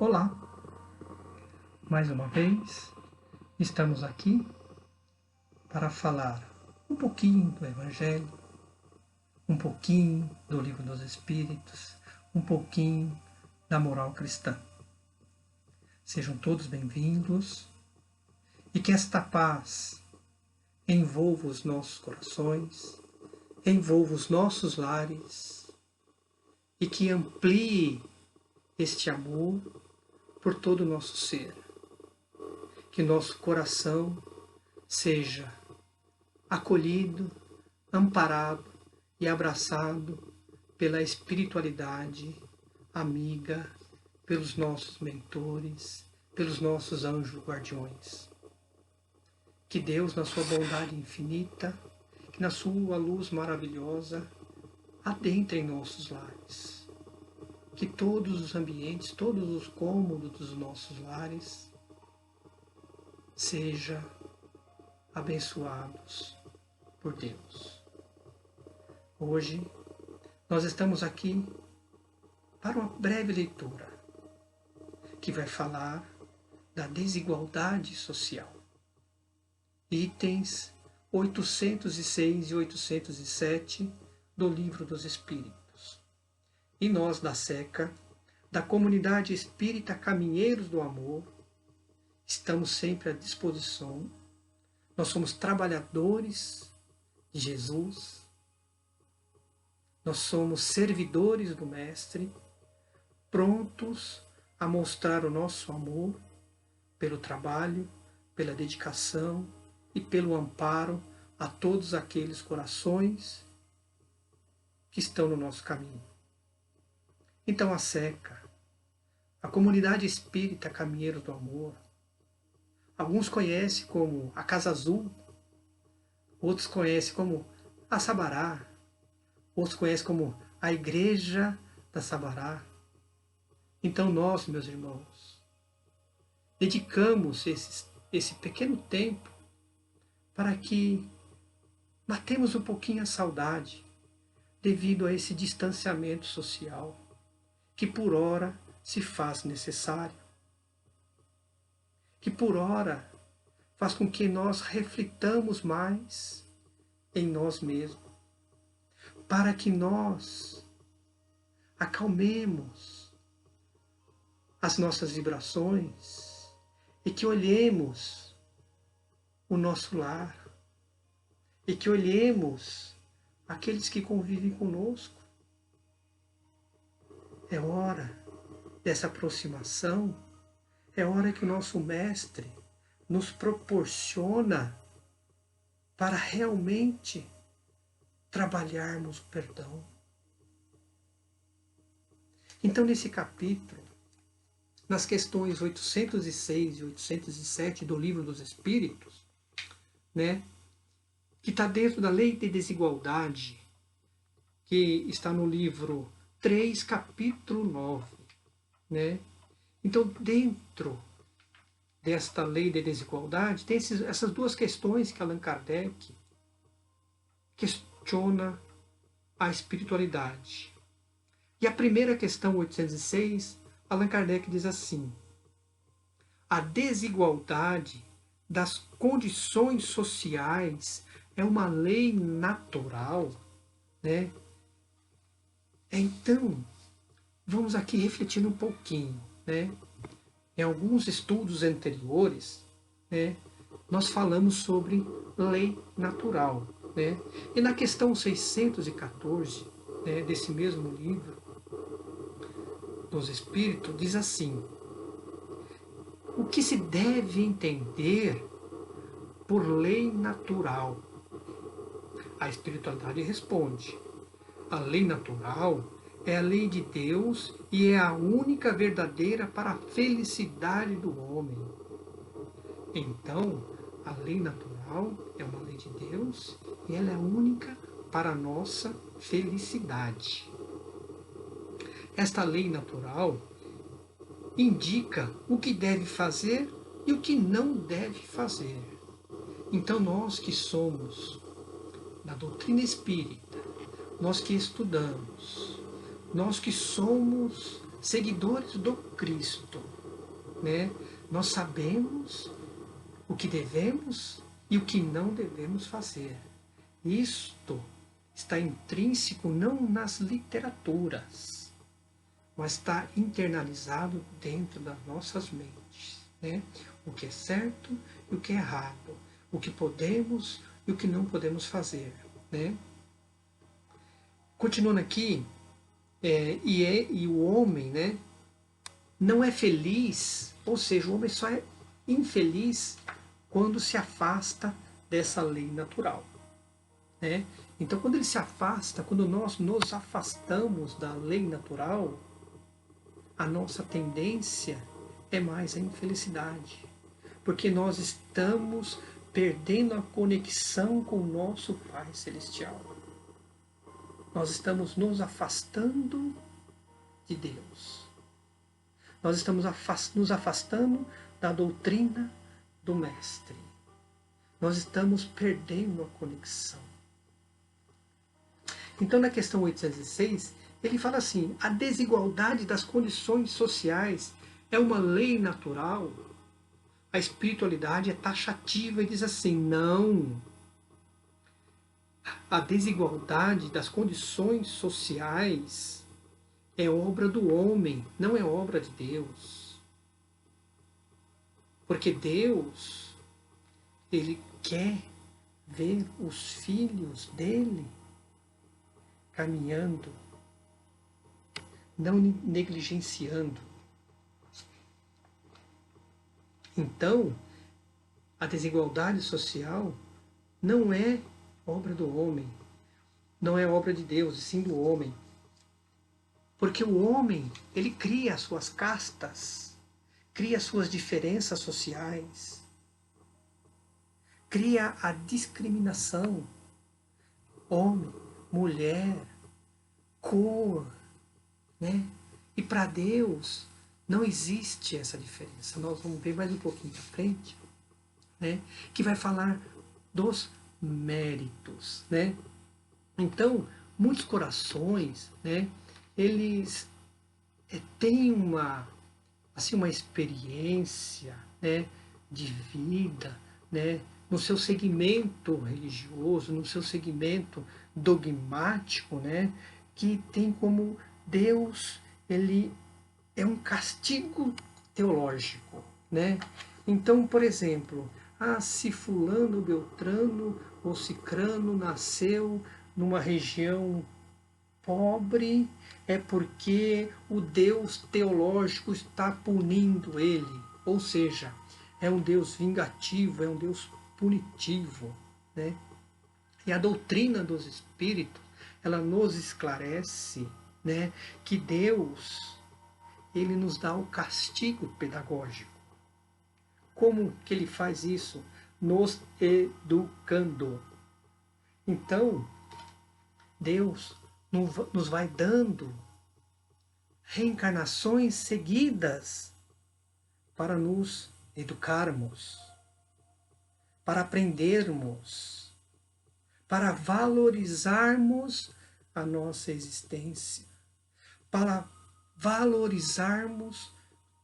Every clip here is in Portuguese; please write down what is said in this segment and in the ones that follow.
Olá, mais uma vez estamos aqui para falar um pouquinho do Evangelho, um pouquinho do Livro dos Espíritos, um pouquinho da moral cristã. Sejam todos bem-vindos e que esta paz envolva os nossos corações, envolva os nossos lares e que amplie este amor por todo o nosso ser. Que nosso coração seja acolhido, amparado e abraçado pela espiritualidade amiga, pelos nossos mentores, pelos nossos anjos guardiões. Que Deus, na sua bondade infinita, que na sua luz maravilhosa, adentre em nossos lares. Que todos os ambientes, todos os cômodos dos nossos lares sejam abençoados por Deus. Hoje nós estamos aqui para uma breve leitura que vai falar da desigualdade social. Itens 806 e 807 do Livro dos Espíritos. E nós da SECA, da Comunidade Espírita Caminheiros do Amor, estamos sempre à disposição. Nós somos trabalhadores de Jesus, nós somos servidores do Mestre, prontos a mostrar o nosso amor pelo trabalho, pela dedicação e pelo amparo a todos aqueles corações que estão no nosso caminho. Então a SECA, a Comunidade Espírita Caminheiros do Amor, alguns conhecem como a Casa Azul, outros conhecem como a Sabará, outros conhecem como a Igreja da Sabará. Então nós, meus irmãos, dedicamos esse pequeno tempo para que matemos um pouquinho a saudade devido a esse distanciamento social que por ora se faz necessário, que por ora faz com que nós reflitamos mais em nós mesmos, para que nós acalmemos as nossas vibrações e que olhemos o nosso lar e que olhemos aqueles que convivem conosco. É hora dessa aproximação, é hora que o nosso Mestre nos proporciona para realmente trabalharmos o perdão. Então, nesse capítulo, nas questões 806 e 807 do Livro dos Espíritos, que está dentro da Lei de Desigualdade, que está no livro 3, capítulo 9. Então, dentro desta Lei de Desigualdade, tem essas duas questões que Allan Kardec questiona a espiritualidade. E a primeira questão, 806, Allan Kardec diz assim: a desigualdade das condições sociais é uma lei natural, Então, vamos aqui refletindo um pouquinho, Em alguns estudos anteriores, nós falamos sobre lei natural, E na questão 614, desse mesmo livro dos Espíritos, diz assim: o que se deve entender por lei natural? A espiritualidade responde: a lei natural é a lei de Deus e é a única verdadeira para a felicidade do homem. Então, a lei natural é uma lei de Deus e ela é única para a nossa felicidade. Esta lei natural indica o que deve fazer e o que não deve fazer. Então, nós que somos da doutrina espírita, nós que estudamos, nós que somos seguidores do Cristo, né? Nós sabemos o que devemos e o que não devemos fazer. Isto está intrínseco não nas literaturas, mas está internalizado dentro das nossas mentes, né? O que é certo e o que é errado, o que podemos e o que não podemos fazer, né? Continuando aqui, e o homem, né, não é feliz, ou seja, o homem só é infeliz quando se afasta dessa lei natural, né? Então, quando ele se afasta, quando nós nos afastamos da lei natural, a nossa tendência é mais a infelicidade, porque nós estamos perdendo a conexão com o nosso Pai Celestial. Nós estamos nos afastando de Deus. Nós estamos nos afastando da doutrina do Mestre. Nós estamos perdendo a conexão. Então, na questão 806, ele fala assim: a desigualdade das condições sociais é uma lei natural. A espiritualidade é taxativa e diz assim: não. A desigualdade das condições sociais é obra do homem, não é obra de Deus. Porque Deus, Ele quer ver os filhos dele caminhando, não negligenciando. Então, a desigualdade social não é obra do homem, não é obra de Deus, e sim do homem. Porque o homem, ele cria as suas castas, cria as suas diferenças sociais, cria a discriminação, homem, mulher, cor, né? E para Deus não existe essa diferença. Nós vamos ver mais um pouquinho à frente, né? Que vai falar dos méritos, né? Então, muitos corações, né? Eles têm uma experiência, né, de vida, né, no seu segmento religioso, no seu segmento dogmático, né, que tem como Deus, ele é um castigo teológico, né? Então, por exemplo, se fulano, beltrano ou cicrano nasceu numa região pobre, é porque o Deus teológico está punindo ele. Ou seja, é um Deus vingativo, é um Deus punitivo, né? E a doutrina dos Espíritos, ela nos esclarece, né, que Deus, ele nos dá o castigo pedagógico. Como que ele faz isso? Nos educando. Então, Deus nos vai dando reencarnações seguidas para nos educarmos, para aprendermos, para valorizarmos a nossa existência, para valorizarmos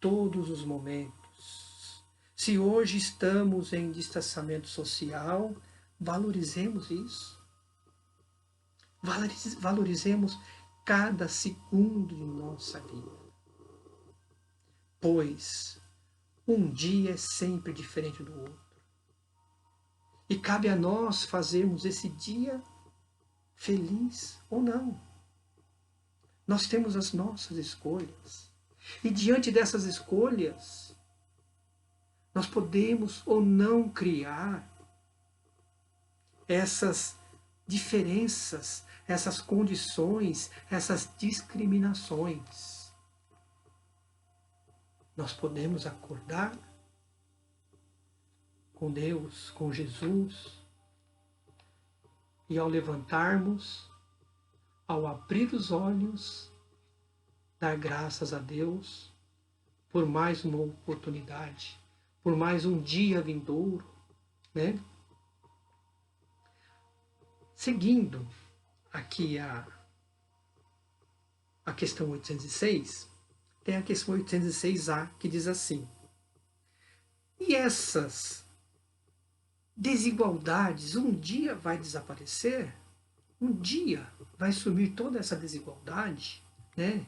todos os momentos. Se hoje estamos em distanciamento social, valorizemos isso. Valorizemos cada segundo de nossa vida. Pois um dia é sempre diferente do outro. E cabe a nós fazermos esse dia feliz ou não. Nós temos as nossas escolhas. E diante dessas escolhas, nós podemos ou não criar essas diferenças, essas condições, essas discriminações. Nós podemos acordar com Deus, com Jesus, e ao levantarmos, ao abrir os olhos, dar graças a Deus por mais uma oportunidade, por mais um dia vindouro, né? Seguindo aqui a questão 806, tem a questão 806A, que diz assim: e essas desigualdades um dia vai desaparecer? Um dia vai sumir toda essa desigualdade, né?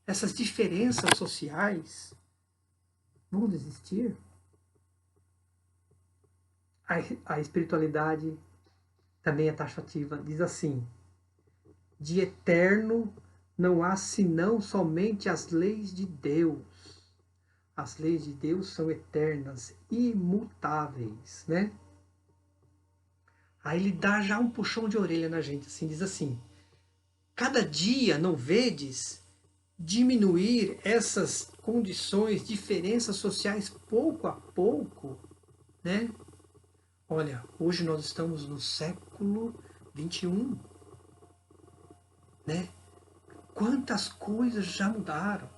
Essas diferenças sociais vão desistir? A espiritualidade também é taxativa, diz assim: de eterno não há senão somente as leis de Deus. As leis de Deus são eternas, imutáveis, né? Aí ele dá já um puxão de orelha na gente, assim, diz assim: cada dia não vedes diminuir essas condições, diferenças sociais pouco a pouco, né? Olha, hoje nós estamos no século 21, né? Quantas coisas já mudaram?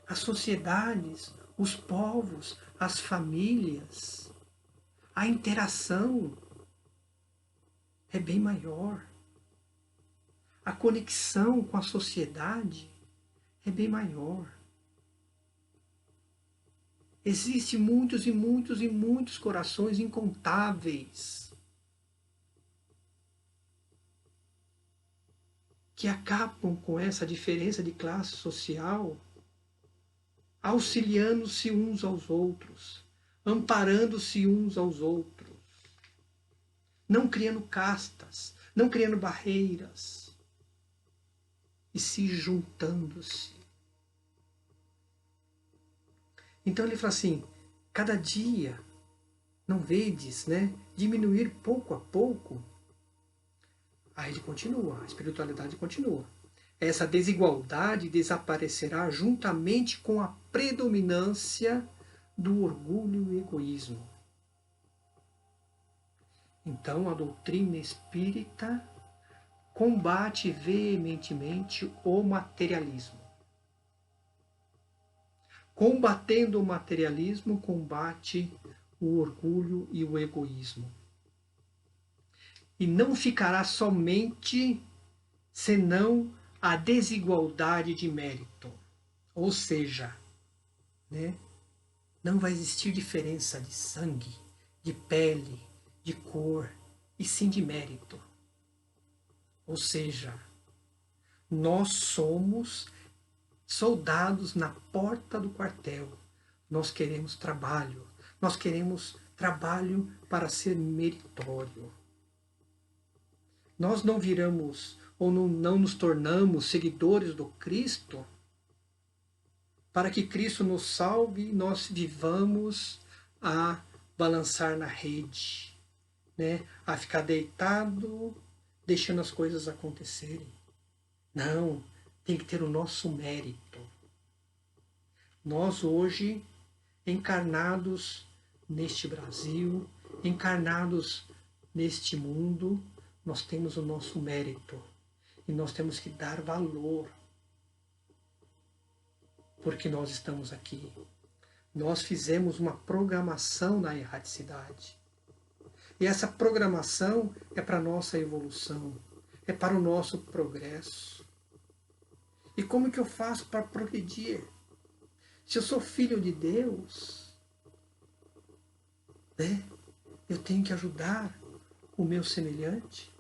As sociedades, os povos, as famílias, a interação é bem maior. A conexão com a sociedade é bem maior. Existem muitos e muitos e muitos corações incontáveis que acabam com essa diferença de classe social, auxiliando-se uns aos outros, amparando-se uns aos outros, não criando castas, não criando barreiras, e se juntando-se. Então ele fala assim: cada dia, não vedes, né, diminuir pouco a pouco? Aí ele continua, a espiritualidade continua. Essa desigualdade desaparecerá juntamente com a predominância do orgulho e egoísmo. Então a doutrina espírita combate veementemente o materialismo. Combatendo o materialismo, combate o orgulho e o egoísmo. E não ficará somente senão a desigualdade de mérito. Ou seja, né, não vai existir diferença de sangue, de pele, de cor, e sim de mérito. Ou seja, nós somos soldados na porta do quartel. Nós queremos trabalho. Nós queremos trabalho para ser meritório. Nós não viramos ou não nos tornamos seguidores do Cristo para que Cristo nos salve e nós vivamos a balançar na rede, né? A ficar deitado, deixando as coisas acontecerem. Não, tem que ter o nosso mérito. Nós hoje, encarnados neste Brasil, encarnados neste mundo, nós temos o nosso mérito e nós temos que dar valor porque nós estamos aqui. Nós fizemos uma programação na erraticidade. E essa programação é para a nossa evolução, é para o nosso progresso. E como que eu faço para progredir? Se eu sou filho de Deus, né, eu tenho que ajudar o meu semelhante,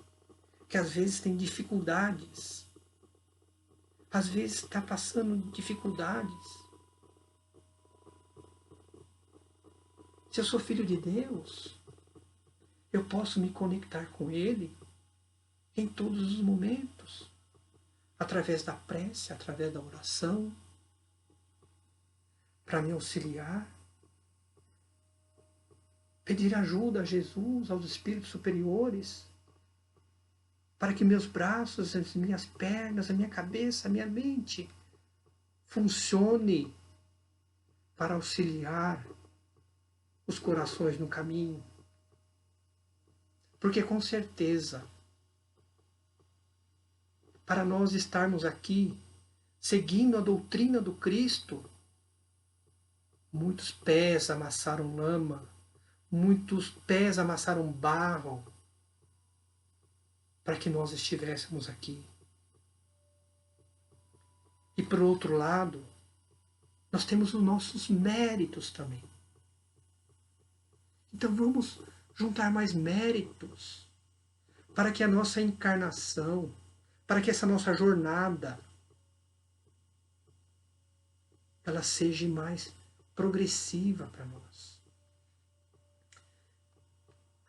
que às vezes tem dificuldades, às vezes está passando dificuldades. Se eu sou filho de Deus, eu posso me conectar com Ele em todos os momentos, através da prece, através da oração, para me auxiliar, pedir ajuda a Jesus, aos espíritos superiores, para que meus braços, as minhas pernas, a minha cabeça, a minha mente funcione para auxiliar os corações no caminho. Porque com certeza, para nós estarmos aqui seguindo a doutrina do Cristo, muitos pés amassaram lama, muitos pés amassaram barro, para que nós estivéssemos aqui. E por outro lado, nós temos os nossos méritos também. Então vamos juntar mais méritos para que a nossa encarnação, para que essa nossa jornada, ela seja mais progressiva para nós.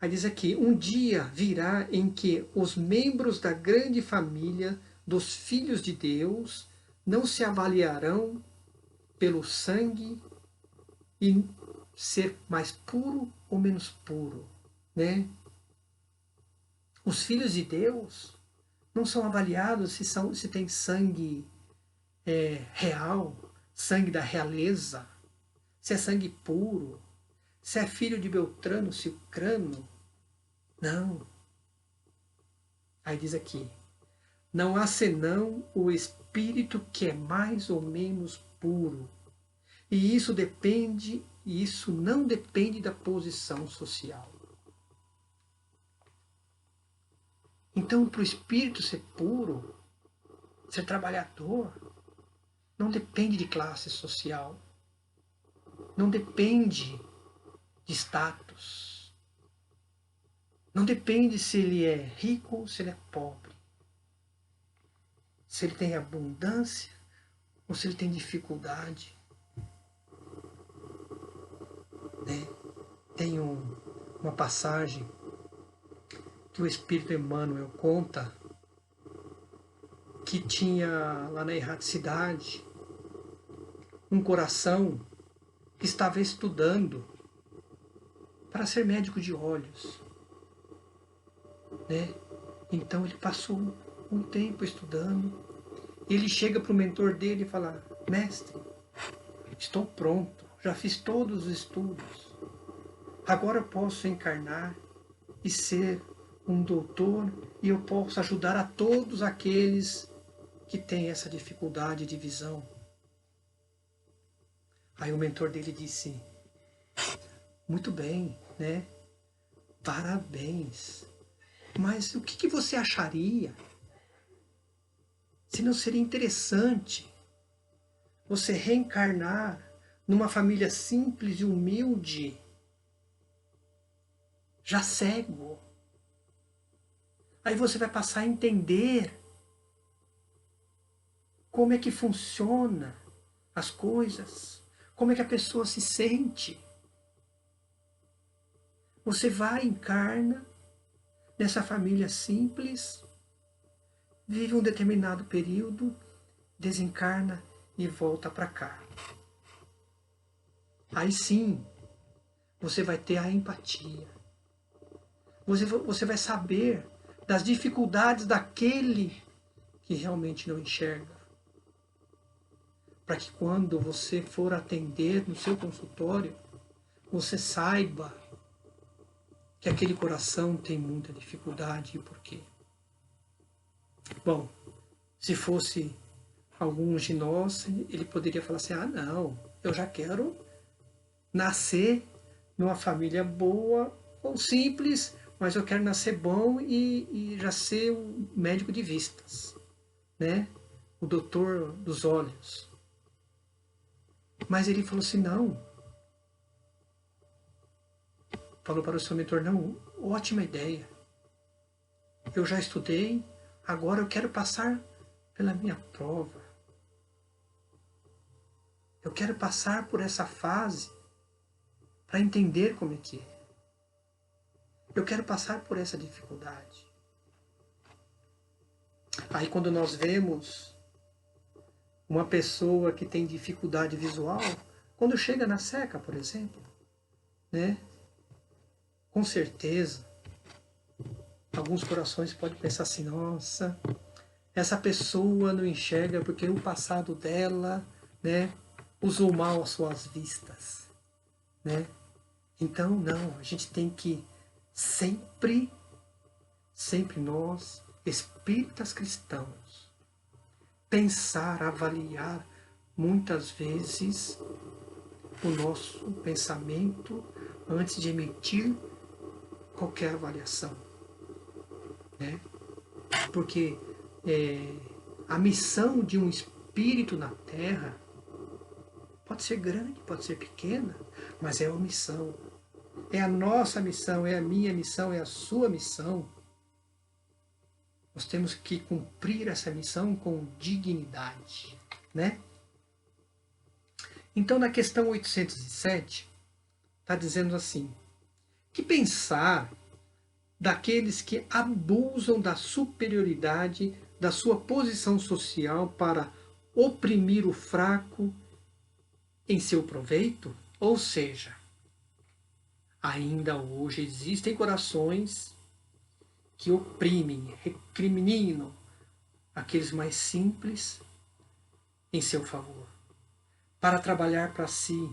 Aí diz aqui, um dia virá em que os membros da grande família dos filhos de Deus não se avaliarão pelo sangue e ser mais puro ou menos puro, né? Os filhos de Deus não são avaliados se tem sangue real, sangue da realeza, se é sangue puro, se é filho de Beltrano, Cicrano. Não. Aí diz aqui, não há senão o espírito que é mais ou menos puro. E isso não depende da posição social. Então, para o espírito ser puro, ser trabalhador, não depende de classe social, não depende de status, não depende se ele é rico ou se ele é pobre, se ele tem abundância ou se ele tem dificuldade. Né? Tem uma passagem que o Espírito Emmanuel conta que tinha lá na erraticidade um coração que estava estudando para ser médico de olhos. Né? Então ele passou um tempo estudando. Ele chega para o mentor dele e fala, mestre, estou pronto, já fiz todos os estudos. Agora eu posso encarnar e ser um doutor e eu posso ajudar a todos aqueles que têm essa dificuldade de visão. Aí o mentor dele disse, muito bem, né? Parabéns. Mas o que você acharia se não seria interessante você reencarnar numa família simples e humilde, já cego? Aí você vai passar a entender como é que funciona as coisas, como é que a pessoa se sente. Você vai, encarna nessa família simples, vive um determinado período, desencarna e volta para cá. Aí sim, você vai ter a empatia. Você vai saber das dificuldades daquele que realmente não enxerga. Para que quando você for atender no seu consultório, você saiba que aquele coração tem muita dificuldade e por quê. Bom, se fosse alguns de nós, ele poderia falar assim, não, eu já quero nascer numa família boa ou simples, mas eu quero nascer bom e já ser um médico de vistas, né? O doutor dos olhos. Mas ele falou assim, não. Falou para o seu mentor, não, ótima ideia. Eu já estudei, agora eu quero passar pela minha prova. Eu quero passar por essa fase para entender como é que é. Eu quero passar por essa dificuldade. Aí quando nós vemos uma pessoa que tem dificuldade visual, quando chega na seca, por exemplo, né? Com certeza, alguns corações podem pensar assim, nossa, essa pessoa não enxerga porque o passado dela, né, usou mal as suas vistas, né? Então, não, a gente tem que sempre nós, espíritas cristãos, pensar, avaliar muitas vezes o nosso pensamento antes de emitir qualquer avaliação, né? Porque a missão de um espírito na Terra, pode ser grande, pode ser pequena, mas é uma missão. É a nossa missão, é a minha missão, é a sua missão. Nós temos que cumprir essa missão com dignidade, né? Então, na questão 807, está dizendo assim: que pensar daqueles que abusam da superioridade da sua posição social para oprimir o fraco em seu proveito? Ou seja, ainda hoje existem corações que oprimem, recriminam aqueles mais simples em seu favor, para trabalhar para si,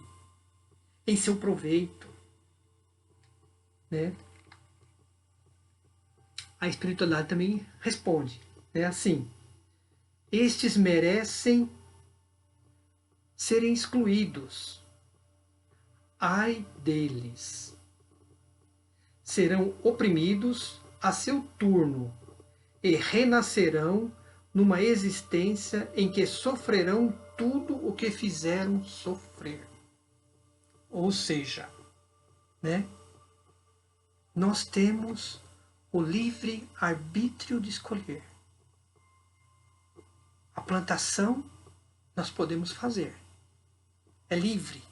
em seu proveito, né? A espiritualidade também responde, né? Assim: estes merecem serem excluídos. Ai deles! Serão oprimidos a seu turno e renascerão numa existência em que sofrerão tudo o que fizeram sofrer. Ou seja, né? Nós temos o livre arbítrio de escolher. A plantação nós podemos fazer, é livre.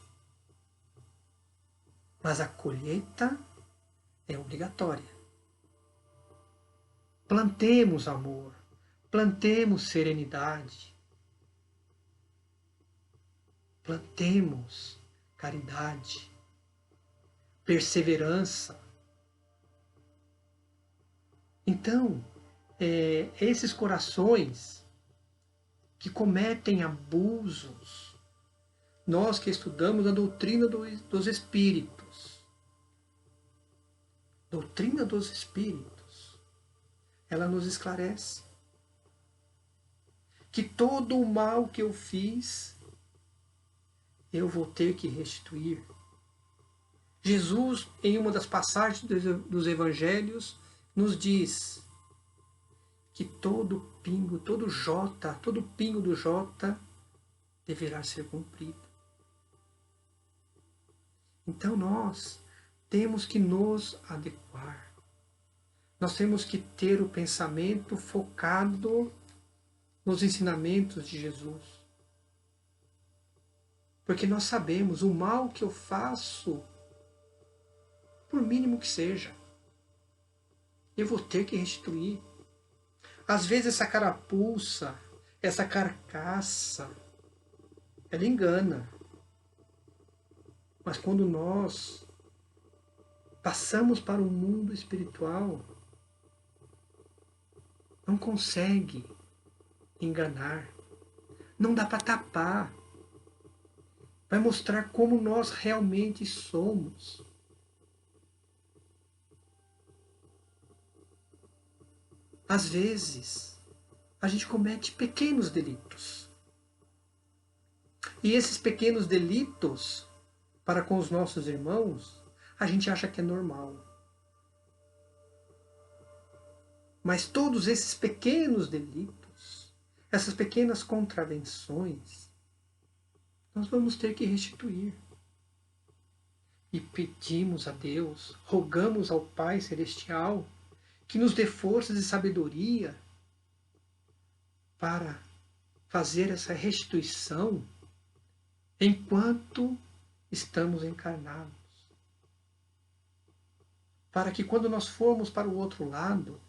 Mas a colheita é obrigatória. Plantemos amor, plantemos serenidade, plantemos caridade, perseverança. Então, esses corações que cometem abusos, nós que estudamos a doutrina dos espíritos, ela nos esclarece que todo o mal que eu fiz, eu vou ter que restituir. Jesus, em uma das passagens dos evangelhos, nos diz que todo pingo, todo pingo do jota deverá ser cumprido. Então nós temos que nos adequar. Nós temos que ter o pensamento focado nos ensinamentos de Jesus. Porque nós sabemos o mal que eu faço, por mínimo que seja, eu vou ter que restituir. Às vezes essa carapuça, essa carcaça, ela engana. Mas quando nós passamos para o mundo espiritual, não consegue enganar. Não dá para tapar. Vai mostrar como nós realmente somos. Às vezes, a gente comete pequenos delitos. E esses pequenos delitos, para com os nossos irmãos, a gente acha que é normal. Mas todos esses pequenos delitos, essas pequenas contravenções, nós vamos ter que restituir. E pedimos a Deus, rogamos ao Pai Celestial, que nos dê forças e sabedoria para fazer essa restituição enquanto estamos encarnados. Para que quando nós formos para o outro lado,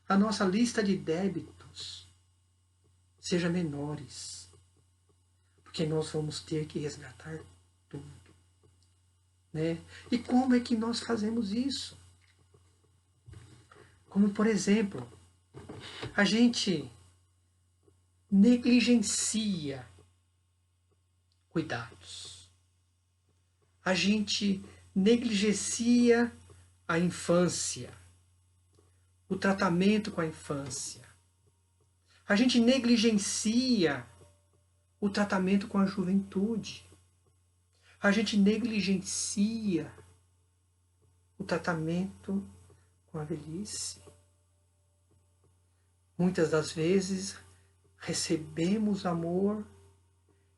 a nossa lista de débitos seja menores. Porque nós vamos ter que resgatar tudo. Né? E como é que nós fazemos isso? Como, por exemplo, a gente negligencia cuidados. A gente negligencia a infância, o tratamento com a infância. A gente negligencia o tratamento com a juventude. A gente negligencia o tratamento com a velhice. Muitas das vezes recebemos amor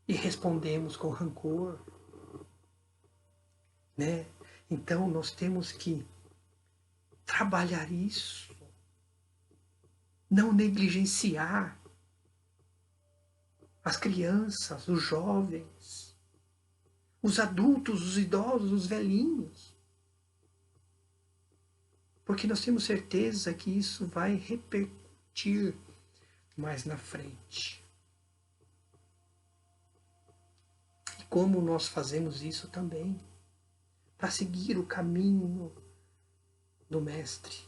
e respondemos com rancor, né? Então nós temos que trabalhar isso, não negligenciar as crianças, os jovens, os adultos, os idosos, os velhinhos. Porque nós temos certeza que isso vai repercutir mais na frente. E como nós fazemos isso também? Para seguir o caminho do Mestre.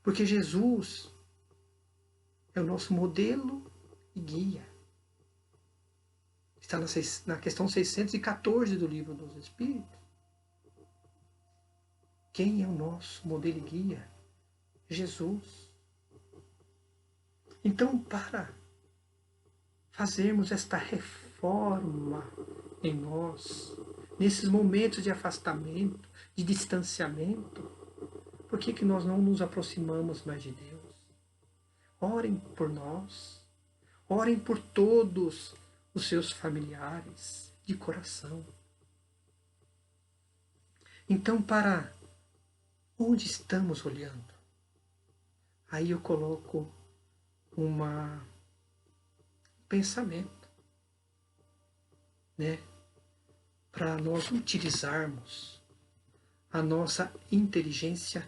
Porque Jesus é o nosso modelo e guia. Está na questão 614 do Livro dos Espíritos. Quem é o nosso modelo e guia? Jesus. Então, para fazermos esta reforma em nós, nesses momentos de afastamento, de distanciamento, por que nós não nos aproximamos mais de Deus? Orem por nós, orem por todos os seus familiares de coração. Então, para onde estamos olhando? Aí eu coloco um pensamento, né? Para nós utilizarmos a nossa inteligência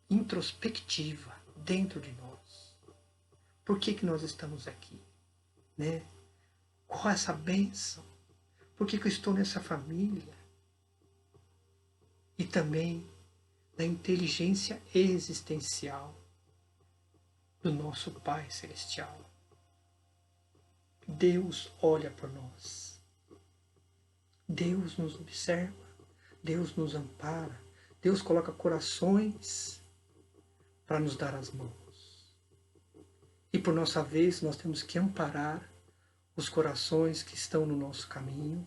introspectiva dentro de nós. Por que nós estamos aqui? Né? Qual é essa bênção? Por que eu estou nessa família? E também da inteligência existencial do nosso Pai Celestial. Deus olha por nós. Deus nos observa. Deus nos ampara. Deus coloca corações para nos dar as mãos. E por nossa vez nós temos que amparar os corações que estão no nosso caminho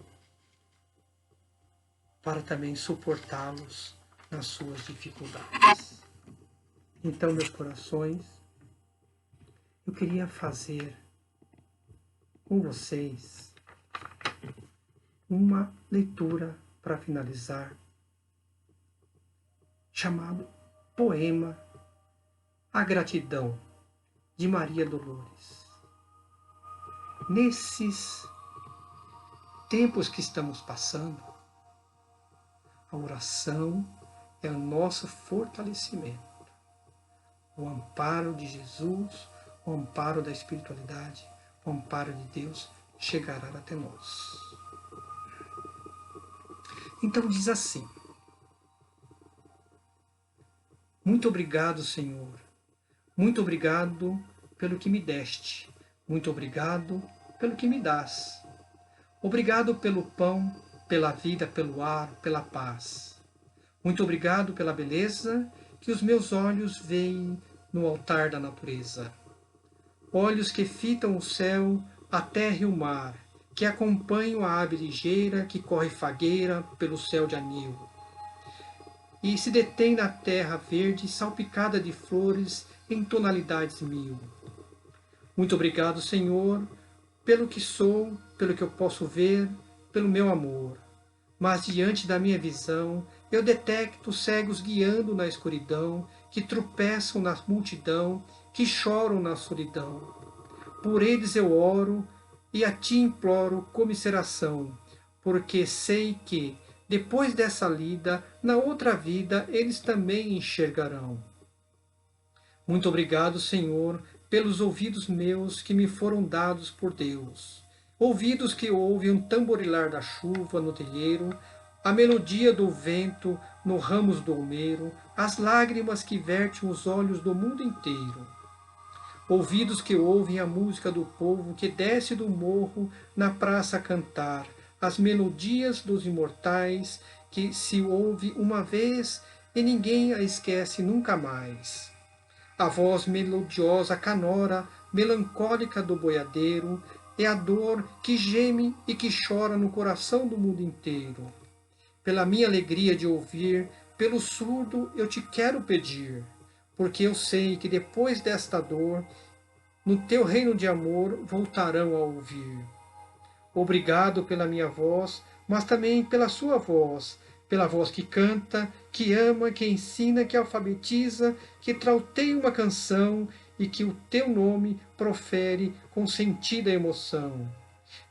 para também suportá-los nas suas dificuldades. Então, meus corações, eu queria fazer com vocês uma leitura para finalizar, chamado Poema A Gratidão, de Maria Dolores. Nesses tempos que estamos passando, a oração é o nosso fortalecimento. O amparo de Jesus, o amparo da espiritualidade, o amparo de Deus chegará até nós. Então diz assim: muito obrigado, Senhor. Muito obrigado pelo que me deste. Muito obrigado pelo que me dás. Obrigado pelo pão, pela vida, pelo ar, pela paz. Muito obrigado pela beleza que os meus olhos veem no altar da natureza. Olhos que fitam o céu, a terra e o mar, que acompanham a ave ligeira que corre fagueira pelo céu de anil. E se detém na terra verde, salpicada de flores em tonalidades mil. Muito obrigado, Senhor, pelo que sou, pelo que eu posso ver, pelo meu amor. Mas diante da minha visão, eu detecto cegos guiando na escuridão, que tropeçam na multidão, que choram na solidão. Por eles eu oro e a ti imploro comisseração, porque sei que, depois dessa lida, na outra vida, eles também enxergarão. Muito obrigado, Senhor, pelos ouvidos meus que me foram dados por Deus. Ouvidos que ouvem o tamborilar da chuva no telheiro, a melodia do vento no ramos do almeiro, as lágrimas que vertem os olhos do mundo inteiro. Ouvidos que ouvem a música do povo que desce do morro na praça a cantar, as melodias dos imortais que se ouve uma vez e ninguém a esquece nunca mais. A voz melodiosa canora, melancólica do boiadeiro, é a dor que geme e que chora no coração do mundo inteiro. Pela minha alegria de ouvir, pelo surdo eu te quero pedir, porque eu sei que depois desta dor, no teu reino de amor, voltarão a ouvir. Obrigado pela minha voz, mas também pela sua voz, pela voz que canta, que ama, que ensina, que alfabetiza, que trauteia uma canção e que o teu nome profere com sentida emoção.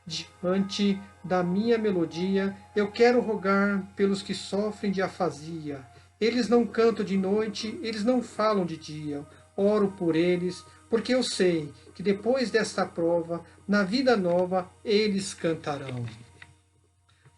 Diante da minha melodia, eu quero rogar pelos que sofrem de afasia. Eles não cantam de noite, eles não falam de dia. Oro por eles, porque eu sei que depois desta prova, na vida nova, eles cantarão.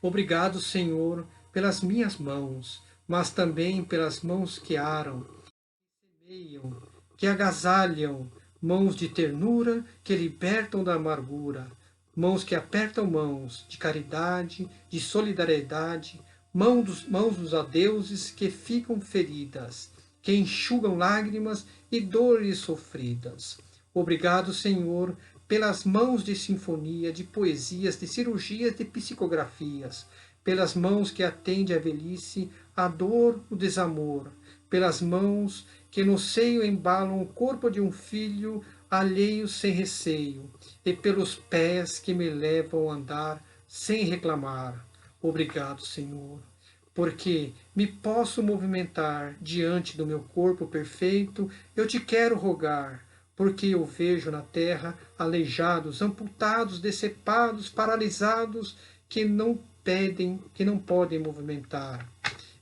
Obrigado, Senhor, pelas minhas mãos, mas também pelas mãos que aram, que semeiam, que agasalham, mãos de ternura que libertam da amargura, mãos que apertam mãos de caridade, de solidariedade, mãos dos adeuses que ficam feridas, que enxugam lágrimas e dores sofridas. Obrigado, Senhor, pelas mãos de sinfonia, de poesias, de cirurgias, de psicografias, pelas mãos que atendem a velhice, a dor, o desamor, pelas mãos que no seio embalam o corpo de um filho alheio sem receio, e pelos pés que me levam a andar sem reclamar. Obrigado, Senhor, porque me posso movimentar diante do meu corpo perfeito, eu te quero rogar, porque eu vejo na terra aleijados, amputados, decepados, paralisados, que não podem movimentar.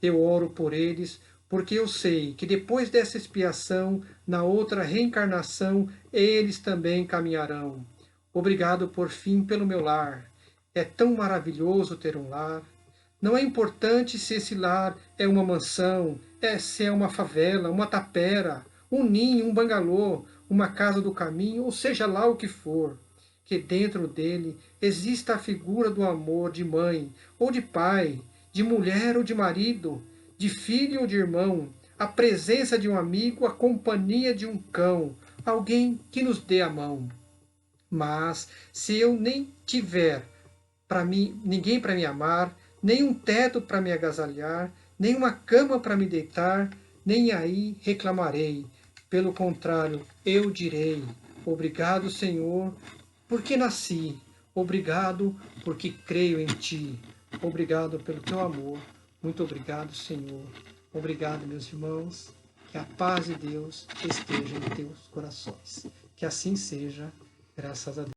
Eu oro por eles, porque eu sei que depois dessa expiação, na outra reencarnação, eles também caminharão. Obrigado por fim pelo meu lar. É tão maravilhoso ter um lar. Não é importante se esse lar é uma mansão, se é uma favela, uma tapera, um ninho, um bangalô, uma casa do caminho, ou seja lá o que for. Que dentro dele exista a figura do amor de mãe ou de pai, de mulher ou de marido, de filho ou de irmão, a presença de um amigo, a companhia de um cão, alguém que nos dê a mão. Mas se eu nem tiver ninguém para me amar, nem um teto para me agasalhar, nem uma cama para me deitar, nem aí reclamarei. Pelo contrário, eu direi: obrigado, Senhor, porque nasci. Obrigado porque creio em Ti. Obrigado pelo Teu amor. Muito obrigado, Senhor. Obrigado, meus irmãos. Que a paz de Deus esteja em teus corações. Que assim seja, graças a Deus.